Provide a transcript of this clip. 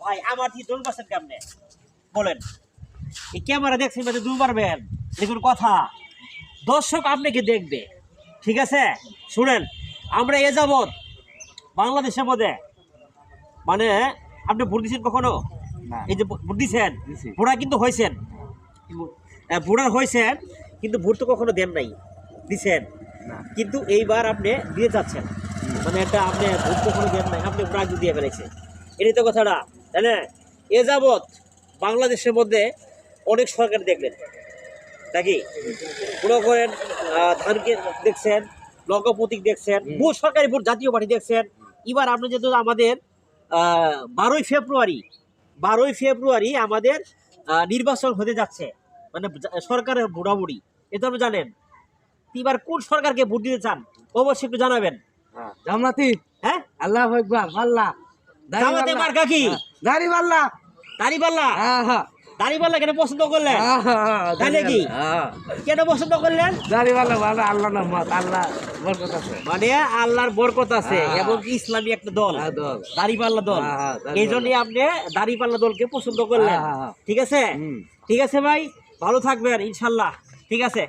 ভাই আমার কি দোল পাচ্ছেন কেমনে বলেন? এই ক্যামেরা দেখছেন মানে দূর পারবেন, দেখুন কথা দর্শক আপনাকে দেখবে, ঠিক আছে? শুনেন, আমরা এ যাবৎ বাংলাদেশের মধ্যে মানে আপনি ভোট দিচ্ছেন কখনো? এই যে ভোট দিচ্ছেন, ভোটার কিন্তু হয়েছেন, ভোটার হয়েছেন, কিন্তু ভোট তো কখনো দেন নাই, দিচ্ছেন কিন্তু এইবার আপনি দিয়ে যাচ্ছেন, মানে এটা আপনি ভোট কখনো দেন নাই, আপনি প্রায় দিয়ে ফেলেছেন, এটাই তো কথাটা, তাই না? এ যাবৎ বাংলাদেশের মধ্যে অনেক সরকার দেখলেন নাকি, মনে করেন ধানকে দেখছেন, লঙ্কা প্রতীক দেখছেন, বহু সরকারি ভোট, জাতীয় পার্টি দেখছেন। এবার আপনি যেহেতু আমাদের 12ই ফেব্রুয়ারি আমাদের নির্বাচন হতে যাচ্ছে, মানে সরকারের বুড়াবুড়ি, এটা আপনি জানেন। এবার কোন সরকারকে ভোট দিতে চান অবশ্যই একটু জানাবেন। জামাতি। হ্যাঁ, আল্লাহু আকবার। আল্লাহ জামাতে মার্কা কি? দাড়িপাল্লা। দাড়িপাল্লা। হ্যাঁ হ্যাঁ, দাড়িপাল্লা কেন পছন্দ করলেন? তাই নাকি? কেন পছন্দ করলেন? দাড়িপাল্লা ভালো, আল্লাহ নামাত, আল্লাহ বরকত আছে। মানে আল্লাহর বরকত আছে এবং ইসলামী একটা দল, দাড়িপাল্লা দল, এই জন্যই আপনি দাড়িপাল্লা দলকে পছন্দ করলেন। ঠিক আছে, ঠিক আছে ভাই, ভালো থাকবেন ইনশাল্লাহ। ঠিক আছে।